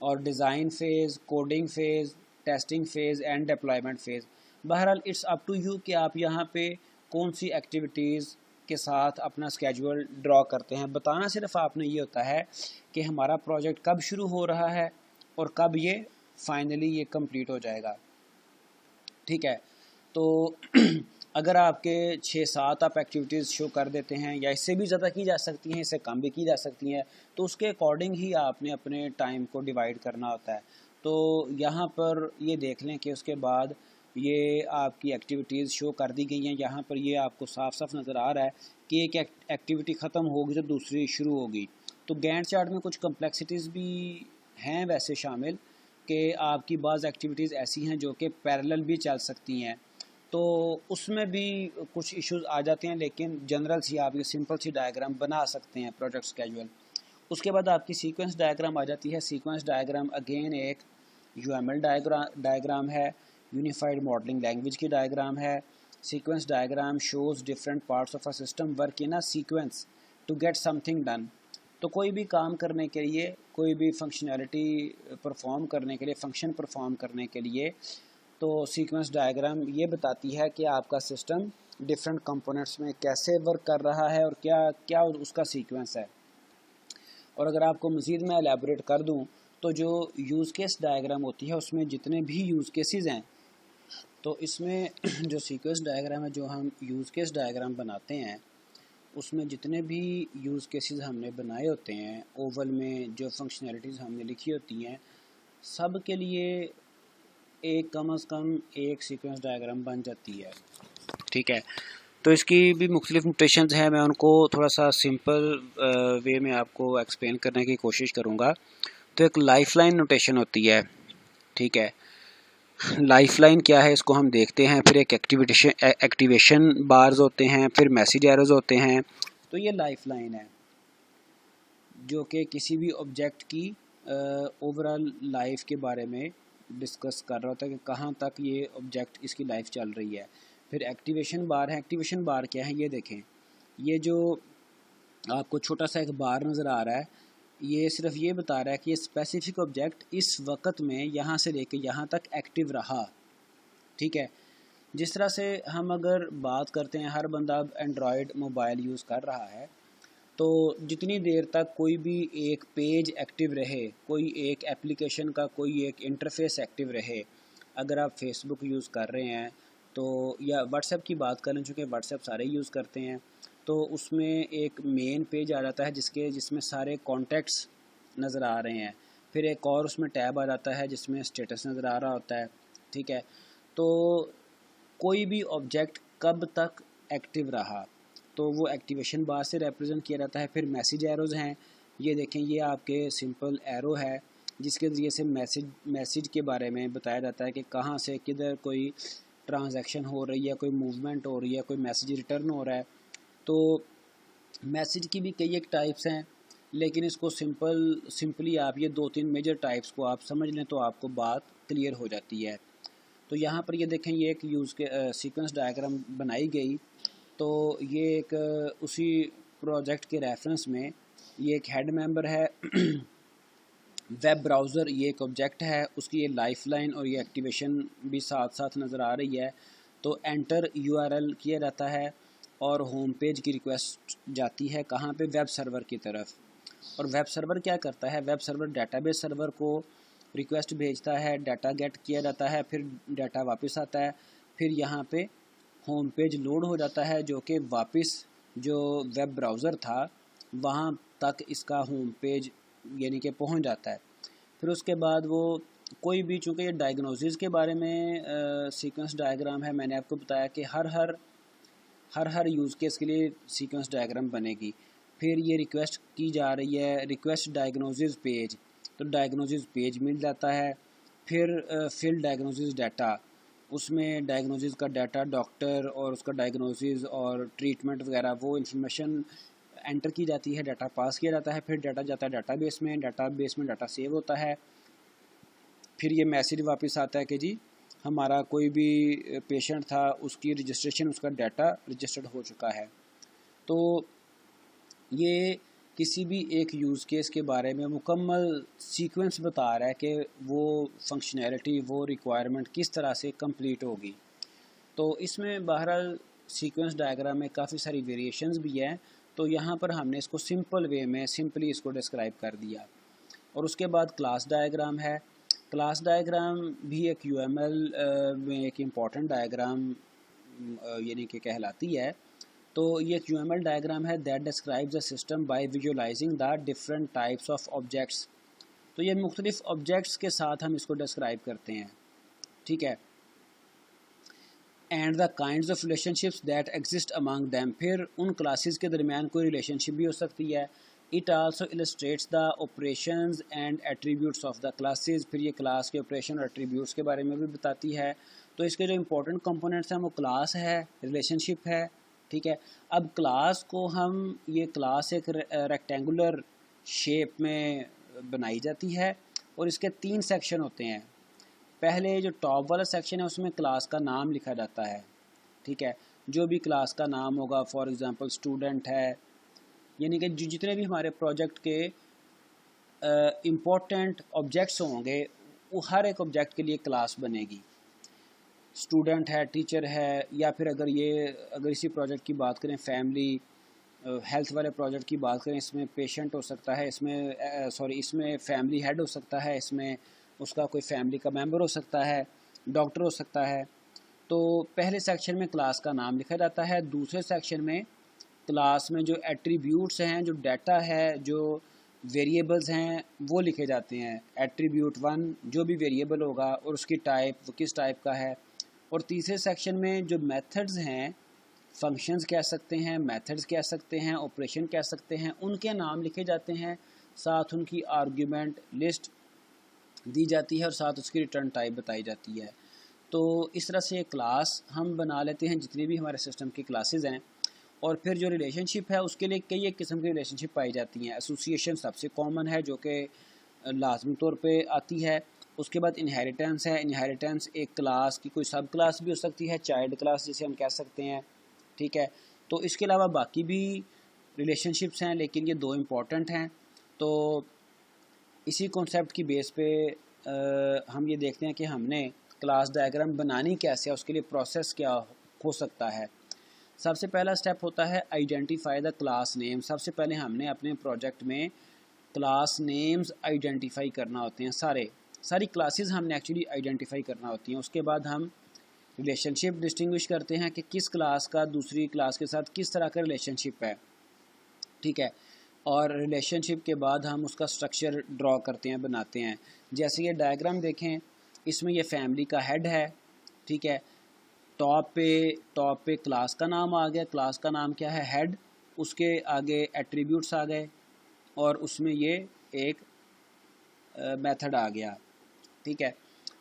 S1: और design phase, coding phase, testing phase and deployment phase. बहरहाल इट्स अप टू यू कि आप यहाँ पे कौन सी एक्टिविटीज़ के साथ अपना स्केड्यूल ड्रॉ करते हैं। बताना सिर्फ आपने ये होता है कि हमारा प्रोजेक्ट कब शुरू हो रहा है और कब ये फाइनली ये कंप्लीट हो जाएगा, ठीक है। तो अगर आपके 6-7 आप एक्टिविटीज़ शो कर देते हैं, या इससे भी ज़्यादा की जा सकती हैं, इससे कम भी की जा सकती हैं, तो उसके अकॉर्डिंग ही आपने अपने टाइम को डिवाइड करना होता है। तो यहाँ पर ये देख लें कि उसके बाद ये आपकी एक्टिविटीज़ शो कर दी गई हैं। यहाँ पर ये आपको साफ साफ नज़र आ रहा है कि एक एक्टिविटी ख़त्म होगी तो दूसरी शुरू होगी। तो गैंट चार्ट में कुछ कम्प्लेक्सिटीज़ भी हैं वैसे शामिल, कि आपकी बाज़ एक्टिविटीज़ ऐसी हैं जो कि पैरेलल भी चल सकती हैं, तो उसमें भी कुछ इश्यूज आ जाते हैं, लेकिन जनरल सी आप ये सिंपल सी डायग्राम बना सकते हैं प्रोजेक्ट स्केड्यूल। उसके बाद आपकी सीक्वेंस डायग्राम आ जाती है। सीक्वेंस डायग्राम अगेन एक यूएमएल डायग्राम है, यूनिफाइड मॉडलिंग लैंग्वेज की डायग्राम है। Sequence diagram shows different parts of a system work in a sequence to get something done. तो कोई भी काम करने के लिए, कोई भी फंक्शनैलिटी परफॉर्म करने के लिए, फंक्शन परफॉर्म करने के लिए, तो सीक्वेंस डायग्राम ये बताती है कि आपका सिस्टम डिफरेंट कंपोनेंट्स में कैसे वर्क कर रहा है और क्या क्या उसका सीक्वेंस है। और अगर आपको मज़ीद मैं एलैबोरेट कर दूं, तो जो यूज़ केस डायग्राम होती है उसमें जितने भी यूज़ केसेस हैं, तो इसमें जो सीक्वेंस डायग्राम है, जो हम यूज़ केस डायग्राम बनाते हैं, उसमें जितने भी यूज़ केसेस हमने बनाए होते हैं, ओवल में जो फंक्शनैलिटीज़ हमने लिखी होती हैं, सब के लिए एक कम अज़ कम एक सीक्वेंस डायग्राम बन जाती है। ठीक है, तो इसकी भी मुख्तलिफ नोटेशंस हैं, मैं उनको थोड़ा सा सिंपल वे में आपको एक्सप्लेन करने की कोशिश करूँगा। तो एक लाइफलाइन नोटेशन होती है। ठीक है, लाइफलाइन क्या है इसको हम देखते हैं। फिर एक एक्टिवेशन बार्स होते हैं, फिर मैसेज एरोज होते हैं। तो ये लाइफलाइन है जो कि किसी भी ऑब्जेक्ट की ओवरऑल लाइफ के बारे में डिस्कस कर रहा होता है कि कहाँ तक ये ऑब्जेक्ट इसकी लाइफ चल रही है। फिर एक्टिवेशन बार है। एक्टिवेशन बार क्या है, ये देखें, ये जो आपको छोटा सा एक बार नज़र आ रहा है, ये सिर्फ ये बता रहा है कि ये स्पेसिफिक ऑब्जेक्ट इस वक्त में यहाँ से लेके यहाँ तक एक्टिव रहा। ठीक है, जिस तरह से हम अगर बात करते हैं, हर बंदा अब एंड्रॉयड मोबाइल यूज़ कर रहा है, तो जितनी देर तक कोई भी एक पेज एक्टिव रहे, कोई एक एप्लीकेशन का कोई एक इंटरफेस एक्टिव रहे, अगर आप फेसबुक यूज़ कर रहे हैं तो, या व्हाट्सएप की बात करें, चूँकि व्हाट्सएप सारे यूज़ करते हैं, तो उसमें एक मेन पेज आ जाता है जिसमें सारे कॉन्टैक्ट्स नज़र आ रहे हैं। फिर एक और उसमें टैब आ जाता है जिसमें स्टेटस नज़र आ रहा होता है। ठीक है, तो कोई भी ऑब्जेक्ट कब तक एक्टिव रहा, तो वो एक्टिवेशन बार से रिप्रेजेंट किया जाता है। फिर मैसेज एरोज़ हैं, ये देखें, ये आपके सिंपल एरो है जिसके ज़रिए से मैसेज के बारे में बताया जाता है कि कहाँ से किधर कोई ट्रांजैक्शन हो रही है, कोई मूवमेंट हो रही है, कोई मैसेज रिटर्न हो रहा है। तो मैसेज की भी कई एक टाइप्स हैं, लेकिन इसको सिंपली आप ये 2-3 मेजर टाइप्स को आप समझ लें तो आपको बात क्लियर हो जाती है। तो यहाँ पर ये देखें, ये एक यूज़ के सीक्वेंस डायग्राम बनाई गई। तो ये एक उसी प्रोजेक्ट के रेफरेंस में ये एक हेड मेंबर है वेब ब्राउज़र ये एक ऑब्जेक्ट है, उसकी ये लाइफलाइन और ये एक्टिवेशन भी साथ साथ नज़र आ रही है। तो एंटर यूआरएल किया जाता है और होम पेज की रिक्वेस्ट जाती है कहाँ पे, वेब सर्वर की तरफ। और वेब सर्वर क्या करता है, वेब सर्वर डेटाबेस सर्वर को रिक्वेस्ट भेजता है, डाटा गेट किया जाता है, फिर डाटा वापस आता है, फिर यहाँ पे होम पेज लोड हो जाता है, जो कि वापस जो वेब ब्राउज़र था वहाँ तक इसका होम पेज यानी कि पहुँच जाता है। फिर उसके बाद वो कोई भी, चूँकि ये डायग्नोसिस के बारे में सीक्वेंस डायग्राम है, मैंने आपको बताया कि हर यूज़ केस के लिए सीक्वेंस डायग्राम बनेगी। फिर ये रिक्वेस्ट की जा रही है, रिक्वेस्ट डायग्नोसिस पेज, तो डायग्नोसिस पेज मिल जाता है। फिर फिल डायग्नोसिस डाटा, उसमें डायग्नोसिस का डाटा, डॉक्टर और उसका डायग्नोसिस और ट्रीटमेंट वगैरह, वो इन्फॉर्मेशन एंटर की जाती है, डाटा पास किया जाता है। फिर डाटा जाता है डाटाबेस में डाटा सेव होता है। फिर ये मैसेज वापस आता है कि जी हमारा कोई भी पेशेंट था, उसकी रजिस्ट्रेशन, उसका डाटा रजिस्टर्ड हो चुका है। तो ये किसी भी एक यूज़ केस के बारे में मुकम्मल सीक्वेंस बता रहा है कि वो फंक्शनैलिटी, वो रिक्वायरमेंट किस तरह से कंप्लीट होगी। तो इसमें बहरहाल सीक्वेंस डायग्राम में काफ़ी सारी वेरिएशंस भी हैं, तो यहाँ पर हमने इसको सिंपल वे में सिंपली इसको डिस्क्राइब कर दिया। और उसके बाद क्लास डायग्राम है। क्लास डायग्राम भी एक यूएमएल में एक इम्पॉर्टेंट डायग्राम यानी कि कहलाती है। तो ये एक UML डायग्राम है that describes the system by visualising the different types of objects. तो ये मुख्तलिफ ऑब्जेक्ट्स के साथ हम इसको डिस्क्राइब करते हैं, ठीक है। And the kinds of relationships that exist among them, फिर उन क्लासेस के दरमियान कोई रिलेशनशिप भी हो सकती है। It also illustrates the operations and attributes of the classes, फिर ये क्लास के ऑपरेशन और एट्रीब्यूट्स के बारे में भी बताती है। तो इसके जो इंपॉर्टेंट कंपोनेंट्स हैं वो क्लास है, रिलेशनशिप है, ठीक है। अब क्लास को हम, ये क्लास एक रेक्टेंगुलर शेप में बनाई जाती है और इसके 3 सेक्शन होते हैं। पहले जो टॉप वाला सेक्शन है उसमें क्लास का नाम लिखा जाता है, ठीक है। जो भी क्लास का नाम होगा, फॉर एग्ज़ाम्पल स्टूडेंट है, यानी कि जितने भी हमारे प्रोजेक्ट के इम्पोर्टेंट ऑब्जेक्ट्स होंगे वो हर एक ऑब्जेक्ट के लिए क्लास बनेगी। स्टूडेंट है, टीचर है, या फिर अगर इसी प्रोजेक्ट की बात करें, फैमिली हेल्थ वाले प्रोजेक्ट की बात करें, इसमें पेशेंट हो सकता है, इसमें फैमिली हेड हो सकता है, इसमें उसका कोई फैमिली का मेंबर हो सकता है, डॉक्टर हो सकता है। तो पहले सेक्शन में क्लास का नाम लिखा जाता है। दूसरे सेक्शन में क्लास में जो एट्रीब्यूट्स हैं, जो डाटा है, जो वेरिएबल्स हैं वो लिखे जाते हैं। एट्रीब्यूट 1 जो भी वेरिएबल होगा और उसकी टाइप, वो किस टाइप का है। और तीसरे सेक्शन में जो मेथड्स हैं, फंक्शंस कह सकते हैं, मेथड्स कह सकते हैं, ऑपरेशन कह सकते हैं, उनके नाम लिखे जाते हैं, साथ उनकी आर्ग्यूमेंट लिस्ट दी जाती है और साथ उसकी रिटर्न टाइप बताई जाती है। तो इस तरह से क्लास हम बना लेते हैं जितनी भी हमारे सिस्टम की क्लासेस हैं। और फिर जो रिलेशनशिप है उसके लिए कई एक किस्म की रिलेशनशिप पाई जाती हैं। एसोसिएशन सबसे कॉमन है जो कि लाजमी तौर पे आती है। उसके बाद इनहेरिटेंस है। इनहेरिटेंस एक क्लास की कोई सब क्लास भी हो सकती है, चाइल्ड क्लास जिसे हम कह सकते हैं, ठीक है। तो इसके अलावा बाकी भी रिलेशनशिप्स हैं, लेकिन ये 2 इम्पॉर्टेंट हैं। तो इसी कॉन्सेप्ट की बेस पे हम ये देखते हैं कि हमने क्लास डायग्राम बनानी कैसे है, उसके लिए प्रोसेस क्या हो सकता है। सबसे पहला स्टेप होता है आइडेंटिफाई द क्लास नेम। सबसे पहले हमने अपने प्रोजेक्ट में क्लास नेम्स आइडेंटिफाई करना होते हैं। सारी क्लासेस हमने एक्चुअली आइडेंटिफाई करना होती हैं। उसके बाद हम रिलेशनशिप डिस्टिंग्विश करते हैं कि किस क्लास का दूसरी क्लास के साथ किस तरह का रिलेशनशिप है, ठीक है। और रिलेशनशिप के बाद हम उसका स्ट्रक्चर ड्रॉ करते हैं, बनाते हैं। जैसे ये डायग्राम देखें, इसमें ये फैमिली का हेड है, ठीक है। टॉप पे क्लास का नाम आ गया। क्लास का नाम क्या है? हेड। उसके आगे एट्रीब्यूट्स आ गए और उसमें ये एक मेथड आ गया, ठीक है।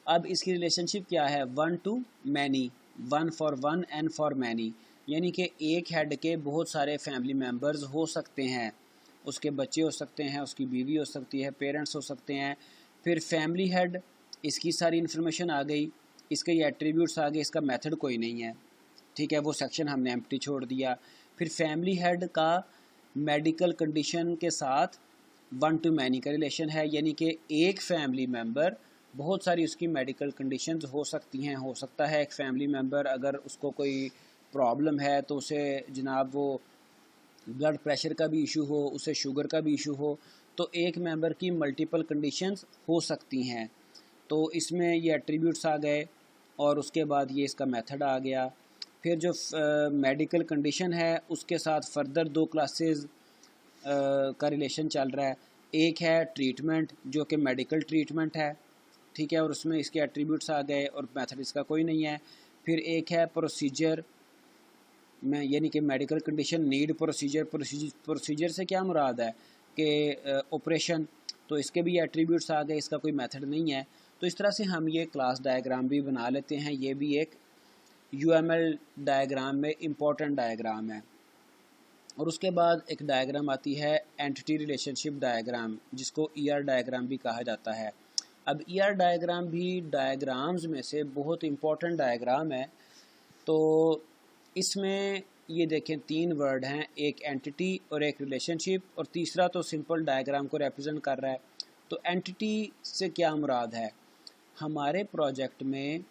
S1: अब इसकी रिलेशनशिप क्या है? 1 to many, 1 for 1 and for many, यानी कि एक हेड के बहुत सारे फैमिली मेम्बर्स हो सकते हैं। उसके बच्चे हो सकते हैं, उसकी बीवी हो सकती है, पेरेंट्स हो सकते हैं। फिर फैमिली हेड, इसकी सारी इन्फॉर्मेशन आ गई, इसके ये एट्रीब्यूट्स आ गए, इसका मेथड कोई नहीं है, ठीक है। वो सेक्शन हमने एम्प्टी छोड़ दिया। फिर फैमिली हेड का मेडिकल कंडीशन के साथ 1 to मैनी का रिलेशन है, यानी कि एक फैमिली मेम्बर, बहुत सारी उसकी मेडिकल कंडीशंस हो सकती हैं। हो सकता है एक फैमिली मेम्बर अगर उसको कोई प्रॉब्लम है तो उसे जनाब वो ब्लड प्रेशर का भी इशू हो, उसे शुगर का भी इशू हो, तो एक मेंबर की मल्टीपल कंडीशंस हो सकती हैं। तो इसमें ये एट्रीब्यूट्स आ गए और उसके बाद ये इसका मेथड आ गया। फिर जो मेडिकल कंडीशन है उसके साथ फर्दर 2 क्लासेस का रिलेशन चल रहा है। एक है ट्रीटमेंट जो कि मेडिकल ट्रीटमेंट है, ठीक है, और उसमें इसके एट्रीब्यूट्स आ गए और मेथड इसका कोई नहीं है। फिर एक है प्रोसीजर में, यानी कि मेडिकल कंडीशन नीड प्रोसीजर से क्या मुराद है कि ऑपरेशन, तो इसके भी एट्रीब्यूट्स आ गए, इसका कोई मेथड नहीं है। तो इस तरह से हम ये क्लास डायग्राम भी बना लेते हैं। ये भी एक UML डायग्राम में इम्पॉर्टेंट डायग्राम है। और उसके बाद एक डायग्राम आती है एंटिटी रिलेशनशिप डायग्राम, जिसको ER डायग्राम भी कहा जाता है। अब ER डायग्राम भी डायग्राम्स में से बहुत इम्पॉर्टेंट डायग्राम है। तो इसमें ये देखें 3 वर्ड हैं, एक एंटिटी और एक रिलेशनशिप और तीसरा तो सिंपल डायग्राम को रिप्रेजेंट कर रहा है। तो एंटिटी से क्या मुराद है हमारे प्रोजेक्ट में?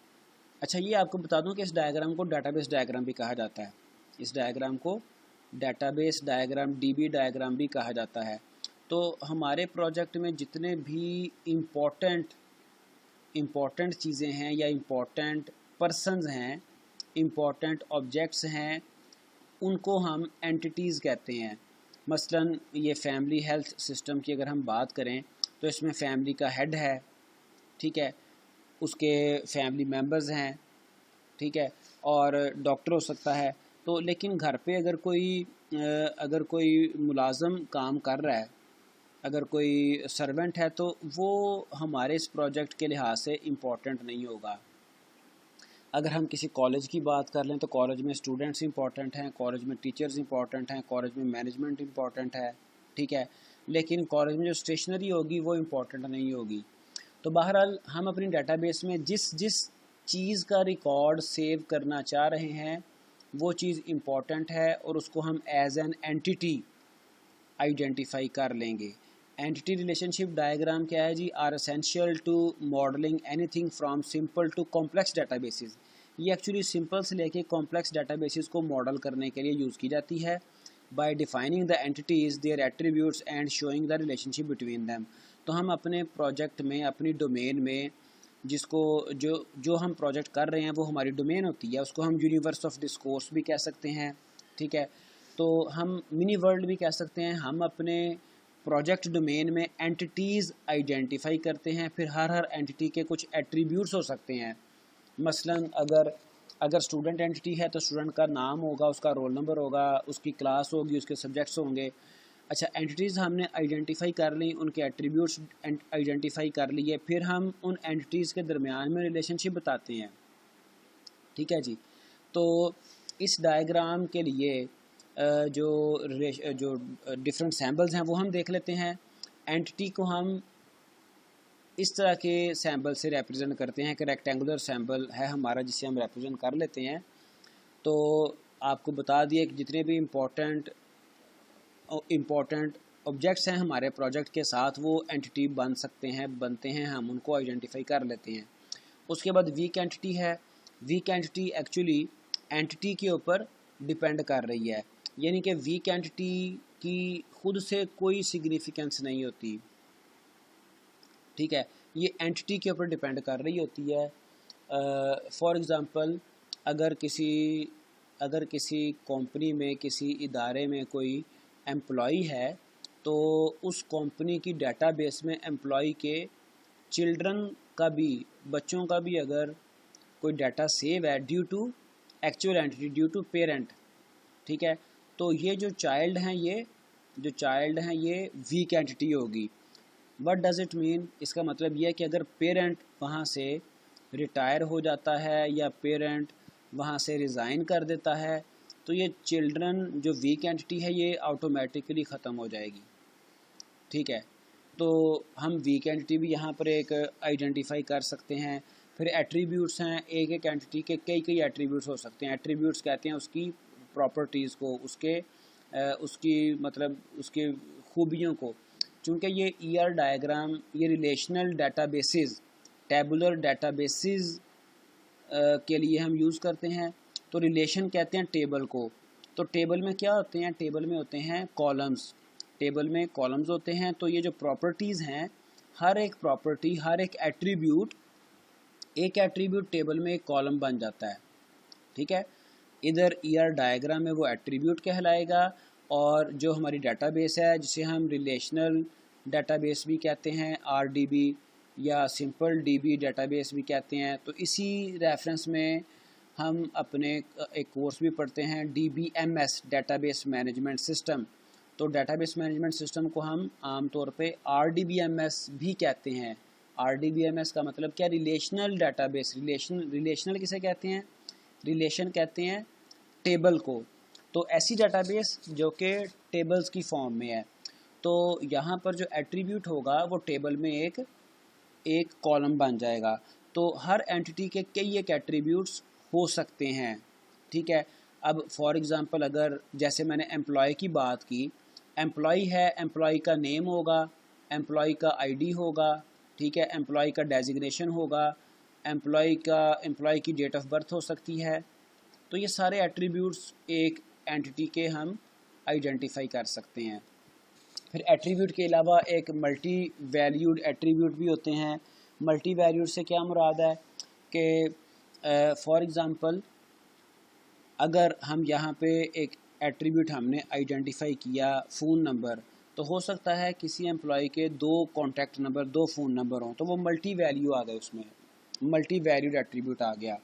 S1: अच्छा, ये आपको बता दूं कि इस डायग्राम को डाटाबेस डायग्राम भी कहा जाता है। इस डायग्राम को डाटाबेस डायग्राम, DB डायग्राम भी कहा जाता है। तो हमारे प्रोजेक्ट में जितने भी इम्पोर्टेंट चीज़ें हैं या इम्पोर्टेंट पर्सन्स हैं, इम्पॉर्टेंट ऑब्जेक्ट्स हैं उनको हम एंटिटीज़ कहते हैं। मसलन ये फैमिली हेल्थ सिस्टम की अगर हम बात करें तो इसमें फैमिली का हेड है, ठीक है, उसके फैमिली मेम्बर्स हैं, ठीक है, और डॉक्टर हो सकता है। तो लेकिन घर पे अगर कोई मुलाज़म काम कर रहा है, अगर कोई सर्वेंट है, तो वो हमारे इस प्रोजेक्ट के लिहाज से इम्पोर्टेंट नहीं होगा। अगर हम किसी कॉलेज की बात कर लें तो कॉलेज में स्टूडेंट्स इंपॉर्टेंट हैं, कॉलेज में टीचर्स इंपॉर्टेंट हैं, कॉलेज में मैनेजमेंट इंपॉर्टेंट है, ठीक है, लेकिन कॉलेज में जो स्टेशनरी होगी वो इम्पॉर्टेंट नहीं होगी। तो बहरहाल हम अपनी डेटाबेस में जिस जिस चीज़ का रिकॉर्ड सेव करना चाह रहे हैं वो चीज़ इम्पॉर्टेंट है और उसको हम एज एन एंटिटी आइडेंटिफाई कर लेंगे। एंटिटी रिलेशनशिप डायग्राम क्या है जी? Are essential to modelling anything from simple to complex databases. ये एक्चुअली सिंपल से लेके कॉम्प्लेक्स डेटाबेसेस को मॉडल करने के लिए यूज़ की जाती है by defining the entities, their attributes and showing the relationship between them. तो हम अपने प्रोजेक्ट में, अपनी डोमेन में, जिसको जो हम प्रोजेक्ट कर रहे हैं वो हमारी डोमेन होती है, उसको हम यूनिवर्स ऑफ डिस्कोर्स भी कह सकते हैं, ठीक है, तो हम मिनी वर्ल्ड भी कह सकते हैं। हम अपने प्रोजेक्ट डोमेन में एंटिटीज़ आइडेंटिफाई करते हैं, फिर हर एंटिटी के कुछ एट्रीब्यूट्स हो सकते हैं। मसलन अगर स्टूडेंट एंटिटी है तो स्टूडेंट का नाम होगा, उसका रोल नंबर होगा, उसकी क्लास होगी, उसके सब्जेक्ट्स होंगे। अच्छा, एंटिटीज़ हमने आइडेंटिफाई कर ली, उनके एट्रीब्यूट्स आइडेंटिफाई कर लिए, फिर हम उन एंटिटीज़ के दरमियान में रिलेशनशिप बताते हैं, ठीक है जी। तो इस डायग्राम के लिए जो डिफरेंट सैम्बल्स हैं वो हम देख लेते हैं। एंटिटी को हम इस तरह के सैम्बल से रिप्रेजेंट करते हैं कि रेक्टेंगुलर सैम्बल है हमारा जिसे हम रिप्रेजेंट कर लेते हैं। तो आपको बता दिए कि जितने भी इम्पोर्टेंट ऑब्जेक्ट्स हैं हमारे प्रोजेक्ट के साथ वो एंटिटी बनते हैं, हम उनको आइडेंटिफाई कर लेते हैं। उसके बाद वीक एंटिटी है। वीक एंटिटी एक्चुअली एंटिटी के ऊपर डिपेंड कर रही है, यानी कि वीक एंटिटी की खुद से कोई सिग्निफिकेंस नहीं होती, ठीक है, ये एंटिटी के ऊपर डिपेंड कर रही होती है। फॉर एग्ज़ाम्पल अगर किसी कंपनी में, किसी इदारे में कोई एम्प्लॉई है तो उस कंपनी की डेटाबेस में एम्प्लॉई के चिल्ड्रन का भी, बच्चों का भी अगर कोई डाटा सेव है due to actual entity, due to parent, ठीक है, तो ये जो चाइल्ड हैं ये वीक एंटिटी होगी। What does it mean? इसका मतलब यह है कि अगर पेरेंट वहाँ से रिटायर हो जाता है या पेरेंट वहाँ से रिज़ाइन कर देता है तो ये चिल्ड्रन जो वीक एंटिटी है ये ऑटोमेटिकली ख़त्म हो जाएगी, ठीक है। तो हम वीक एंटिटी भी यहाँ पर एक आइडेंटिफाई कर सकते हैं। फिर एट्रीब्यूट्स हैं, एक एक एंटिटी के कई एट्रीब्यूट्स हो सकते हैं। एट्रीब्यूट्स कहते हैं उसकी प्रॉपर्टीज़ को, उसकी खूबियों को। चूँकि ये ईआर डायग्राम ये रिलेशनल डेटाबेसेस, टेबुलर डेटाबेसेस के लिए हम यूज़ करते हैं। तो रिलेशन कहते हैं टेबल को। तो टेबल में क्या होते हैं? टेबल में होते हैं कॉलम्स, टेबल में कॉलम्स होते हैं। तो ये जो प्रॉपर्टीज़ हैं, हर एक प्रॉपर्टी, हर एक एट्रीब्यूट टेबल में एक कॉलम बन जाता है, ठीक है। इधर ईआर डायग्राम में वो एट्रीब्यूट कहलाएगा और जो हमारी डेटाबेस है जिसे हम रिलेशनल डेटाबेस भी कहते हैं, आरडीबी या सिंपल डीबी डेटाबेस भी कहते हैं। तो इसी रेफरेंस में हम अपने एक कोर्स भी पढ़ते हैं डीबीएमएस, डेटाबेस मैनेजमेंट सिस्टम। तो डेटाबेस मैनेजमेंट सिस्टम को हम आमतौर पे आरडीबीएमएस भी कहते हैं। आरडीबीएमएस का मतलब क्या? Relational database. रिलेशनल किसे कहते हैं? रिलेशन कहते हैं टेबल को। तो ऐसी डेटाबेस जो कि टेबल्स की फॉर्म में है। तो यहाँ पर जो एट्रीब्यूट होगा वो टेबल में एक कॉलम बन जाएगा। तो हर एंटिटी के कई एक एट्रीब्यूट्स हो सकते हैं, ठीक है। अब फॉर एग्ज़ाम्पल अगर जैसे मैंने एम्प्लॉय की बात की, एम्प्लॉय है, एम्प्लॉय का नेम होगा, एम्प्लॉय का आईडी होगा, ठीक है, एम्प्लॉय का डेजिग्नेशन होगा, एम्प्लॉय की डेट ऑफ बर्थ हो सकती है। तो ये सारे एट्रीब्यूट्स एक एंटिटी के हम आइडेंटिफाई कर सकते हैं। फिर एट्रीब्यूट के अलावा एक मल्टी वैल्यूड एट्रीब्यूट भी होते हैं। मल्टी वैल्यूड से क्या मुराद है कि फॉर एग्ज़ाम्पल अगर हम यहाँ पे एक एट्रीब्यूट हमने आइडेंटिफाई किया फ़ोन नंबर, तो हो सकता है किसी एम्प्लॉय के 2 कॉन्टैक्ट नंबर, 2 फ़ोन नंबर हों, तो वो मल्टी वैल्यू आ गए, उसमें मल्टी वैल्यूड एट्रीब्यूट आ गया।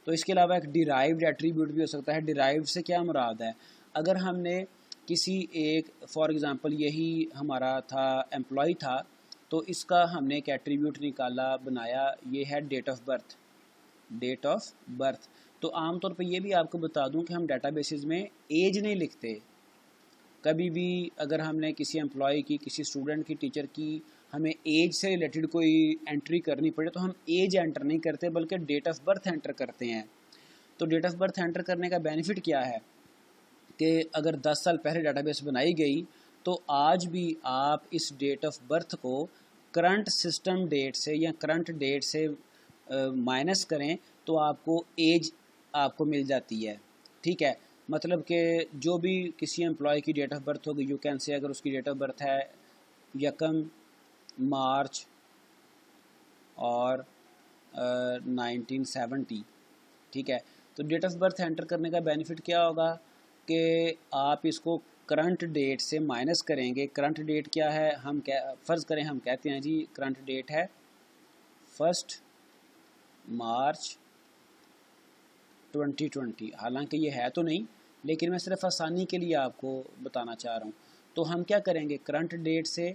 S1: तो इसके अलावा एक डिराइव्ड एट्रीब्यूट भी हो सकता है। डिराइव्ड से क्या मुराद है, अगर हमने किसी एक, फॉर एग्ज़ाम्पल यही हमारा था एम्प्लॉय था, तो इसका हमने एक एट्रीब्यूट निकाला, बनाया, ये है date of birth. Date of birth, तो आमतौर पे ये भी आपको बता दूं कि हम डेटाबेसेस में एज नहीं लिखते। कभी भी अगर हमने किसी एम्प्लॉय की, किसी स्टूडेंट की, टीचर की, हमें एज से रिलेटेड कोई एंट्री करनी पड़े तो हम एज एंटर नहीं करते बल्कि डेट ऑफ बर्थ एंटर करते हैं। तो डेट ऑफ बर्थ एंटर करने का बेनिफिट क्या है कि अगर 10 साल पहले डेटाबेस बनाई गई तो आज भी आप इस डेट ऑफ बर्थ को करंट सिस्टम डेट से या करंट डेट से माइनस करें तो आपको एज आपको मिल जाती है। ठीक है, मतलब कि जो भी किसी एम्प्लॉय की डेट ऑफ बर्थ होगी, यू कैन से अगर उसकी डेट ऑफ बर्थ है 1 मार्च और 1970, ठीक है, तो डेट ऑफ बर्थ एंटर करने का बेनिफिट क्या होगा कि आप इसको करंट डेट से माइनस करेंगे। करंट डेट क्या है, हम क्या फ़र्ज़ करें, हम कहते हैं जी करंट डेट है 1 मार्च 2020, हालांकि ये है तो नहीं, लेकिन मैं सिर्फ आसानी के लिए आपको बताना चाह रहा हूँ। तो हम क्या करेंगे, करंट डेट से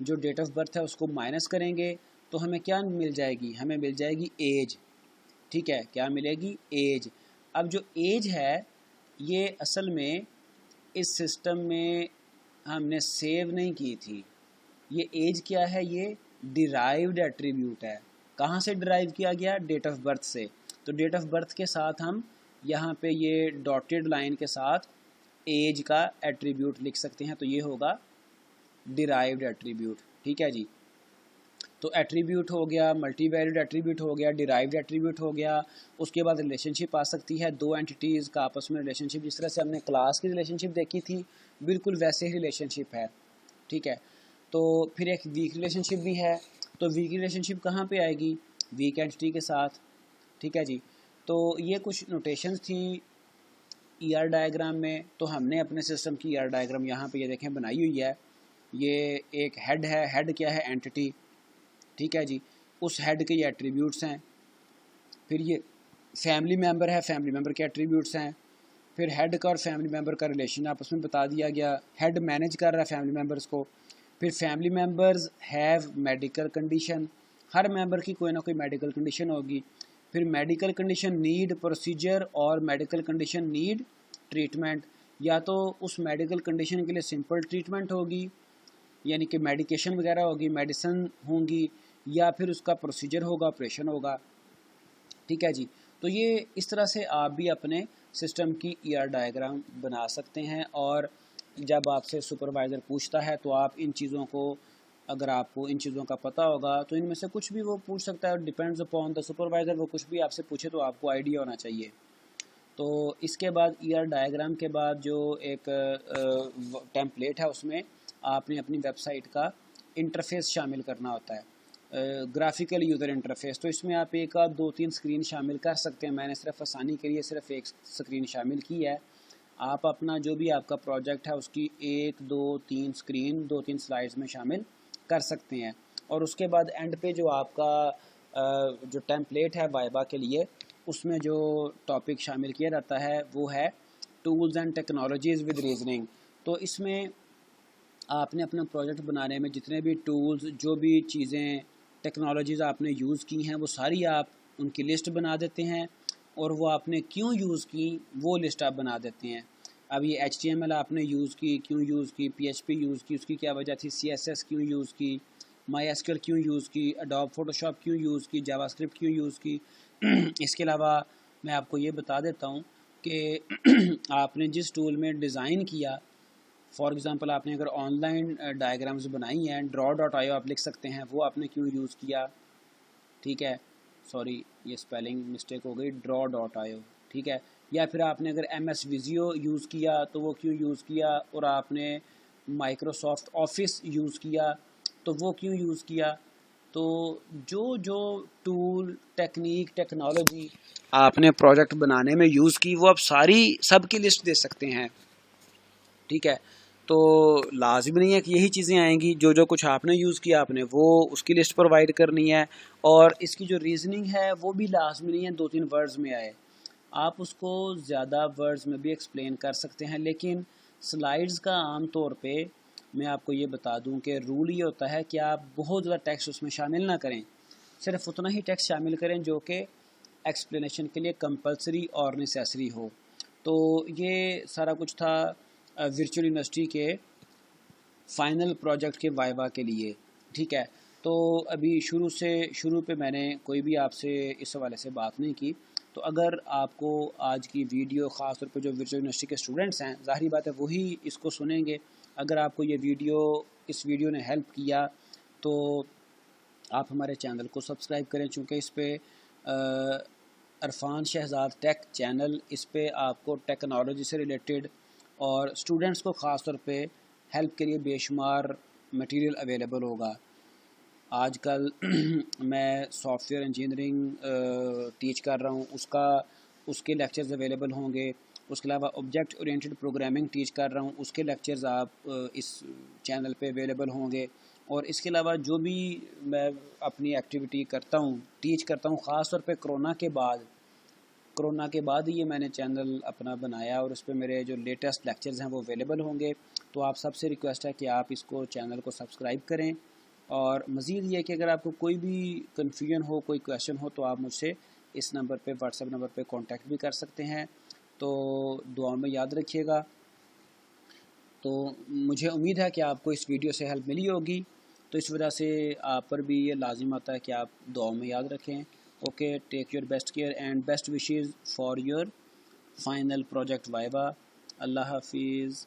S1: जो डेट ऑफ बर्थ है उसको माइनस करेंगे, तो हमें क्या मिल जाएगी, हमें मिल जाएगी एज। ठीक है, क्या मिलेगी, एज। अब जो एज है ये असल में इस सिस्टम में हमने सेव नहीं की थी। ये एज क्या है, ये डिराइव्ड एट्रीब्यूट है। कहाँ से डिराइव किया गया, डेट ऑफ बर्थ से। तो डेट ऑफ बर्थ के साथ हम यहाँ पे ये डॉटेड लाइन के साथ एज का एट्रीब्यूट लिख सकते हैं, तो ये होगा डिराइव्ड एट्रीब्यूट। ठीक है जी, तो एट्रीब्यूट हो गया, मल्टी वैल्यूड एट्रीब्यूट हो गया, डिराइव्ड एट्रीब्यूट हो गया। उसके बाद रिलेशनशिप आ सकती है, दो एंटिटीज़ का आपस में रिलेशनशिप, जिस तरह से हमने क्लास की रिलेशनशिप देखी थी बिल्कुल वैसे ही रिलेशनशिप है। ठीक है, तो फिर एक वीक रिलेशनशिप भी है। तो वीक रिलेशनशिप कहाँ पे आएगी, वीक एंटिटी के साथ। ठीक है जी, तो ये कुछ नोटेशंस थी ईआर डायग्राम में। तो हमने अपने सिस्टम की ईआर डायग्राम यहाँ पे ये देखें बनाई हुई है। ये एक हेड है, हेड क्या है, एंटिटी। ठीक है जी, उस हेड के ये एट्रीब्यूट्स हैं। फिर ये फैमिली मेम्बर है, फैमिली मेम्बर के एट्रीब्यूट्स हैं। फिर हेड का और फैमिली मेम्बर का रिलेशन आपस में बता दिया गया, हेड मैनेज कर रहा है फैमिली मेम्बर्स को। फिर family members have medical condition, her member की कोई ना कोई मेडिकल कंडीशन होगी। फिर मेडिकल कंडीशन नीड प्रोसीजर और मेडिकल कंडीशन नीड ट्रीटमेंट, या तो उस मेडिकल कंडीशन के लिए सिंपल ट्रीटमेंट होगी यानी कि मेडिकेशन वगैरह होगी, मेडिसिन होंगी, या फिर उसका प्रोसीजर होगा, ऑपरेशन होगा। ठीक है जी, तो ये इस तरह से आप भी अपने सिस्टम की ईआर डायग्राम बना सकते हैं। और जब आपसे सुपरवाइज़र पूछता है तो आप इन चीज़ों को, अगर आपको इन चीज़ों का पता होगा तो इनमें से कुछ भी वो पूछ सकता है, डिपेंड्स अपॉन द सुपरवाइज़र। वो कुछ भी आपसे पूछे तो आपको आइडिया होना चाहिए। तो इसके बाद ईआर डायग्राम के बाद जो एक टेम्पलेट है उसमें आपने अपनी वेबसाइट का इंटरफेस शामिल करना होता है, ग्राफिकल यूज़र इंटरफेस। तो इसमें आप एक आध 2-3 स्क्रीन शामिल कर सकते हैं। मैंने सिर्फ आसानी के लिए सिर्फ एक स्क्रीन शामिल की है। आप अपना जो भी आपका प्रोजेक्ट है उसकी 1, 2, 3 स्क्रीन, 2-3 स्लाइड्स में शामिल कर सकते हैं। और उसके बाद एंड पे जो आपका जो टेम्पलेट है वाइवा के लिए, उसमें जो टॉपिक शामिल किया जाता है वो है tools and technologies with reasoning. तो इसमें आपने अपना प्रोजेक्ट बनाने में जितने भी टूल्स, जो भी चीज़ें, टेक्नोलॉजीज़ आपने यूज़ की हैं वो सारी आप उनकी लिस्ट बना देते हैं, और वो आपने क्यों यूज़ की वो लिस्ट आप बना देते हैं। अब ये HTML आपने यूज़ की, क्यों यूज़ की, PHP यूज़ की, उसकी क्या वजह थी, CSS क्यों यूज़ की, MySQL क्यों यूज़ की, Adobe Photoshop क्यों यूज़ की, जावास्क्रिप्ट क्यों यूज़ की। इसके अलावा मैं आपको ये बता देता हूँ कि आपने जिस टूल में डिज़ाइन किया, फॉर एग्ज़ाम्पल आपने अगर ऑनलाइन डायग्राम्स बनाई हैं, draw.io आप लिख सकते हैं, वो आपने क्यों यूज़ किया। ठीक है, सॉरी ये स्पेलिंग मिस्टेक हो गई, draw.io। ठीक है, या फिर आपने अगर MS Visio यूज़ किया तो वो क्यों यूज़ किया, और आपने माइक्रोसॉफ्ट ऑफिस यूज़ किया तो वो क्यों यूज़ किया। तो जो जो टूल, टेक्निक, टेक्नोलॉजी आपने प्रोजेक्ट बनाने में यूज़ की वो आप सारी सब की लिस्ट दे सकते हैं। ठीक है, तो लाजिम नहीं है कि यही चीज़ें आएंगी, जो जो कुछ आपने यूज़ किया आपने वो उसकी लिस्ट प्रोवाइड करनी है। और इसकी जो रीज़निंग है वो भी लाजमी नहीं है 2-3 वर्ड्स में आए, आप उसको ज़्यादा वर्ड्स में भी एक्सप्लेन कर सकते हैं। लेकिन स्लाइड्स का आम तौर पे मैं आपको ये बता दूं कि रूल ये होता है कि आप बहुत ज़्यादा टेक्स्ट उसमें शामिल ना करें, सिर्फ उतना ही टेक्स्ट शामिल करें जो कि एक्सप्लेनेशन के लिए कंपलसरी और नेसेसरी हो। तो ये सारा कुछ था वर्चुअल यूनिवर्सिटी के फ़ाइनल प्रोजेक्ट के वाइवा के लिए। ठीक है, तो अभी शुरू पे मैंने कोई भी आपसे इस हवाले से बात नहीं की। तो अगर आपको आज की वीडियो ख़ास तौर पे जो वर्चुअल यूनिवर्सिटी के स्टूडेंट्स हैं, ज़ाहिर बात है वही इसको सुनेंगे। अगर आपको ये इस वीडियो ने हेल्प किया तो आप हमारे चैनल को सब्सक्राइब करें, चूँकि इस पे इरफान शहजाद टेक चैनल, इस पे आपको टेक्नोलॉजी से रिलेटेड और स्टूडेंट्स को ख़ास तौर पे हेल्प के लिए बेशुमार मटेरियल अवेलेबल होगा। आजकल मैं सॉफ्टवेयर इंजीनियरिंग टीच कर रहा हूँ, उसके लेक्चर्स अवेलेबल होंगे। उसके अलावा ऑब्जेक्ट ओरिएंटेड प्रोग्रामिंग टीच कर रहा हूँ, उसके लेक्चर्स आप इस चैनल पे अवेलेबल होंगे। और इसके अलावा जो भी मैं अपनी एक्टिविटी करता हूँ, टीच करता हूँ, ख़ास तौर पे कोरोना के बाद ही ये मैंने चैनल अपना बनाया और उस पर मेरे जो लेटेस्ट लेक्चर्स हैं वो अवेलेबल होंगे। तो आप सबसे रिक्वेस्ट है कि आप इसको चैनल को सब्सक्राइब करें। और मज़ीद ये कि अगर आपको कोई भी कन्फ्यूजन हो, कोई क्वेश्चन हो, तो आप मुझसे इस नंबर पे, व्हाट्सएप नंबर पे कांटेक्ट भी कर सकते हैं। तो दुआ में याद रखिएगा। तो मुझे उम्मीद है कि आपको इस वीडियो से हेल्प मिली होगी, तो इस वजह से आप पर भी ये लाजिम आता है कि आप दुआ में याद रखें। Okay, take your best care and best wishes for your final project viva. अल्लाह हाफिज़।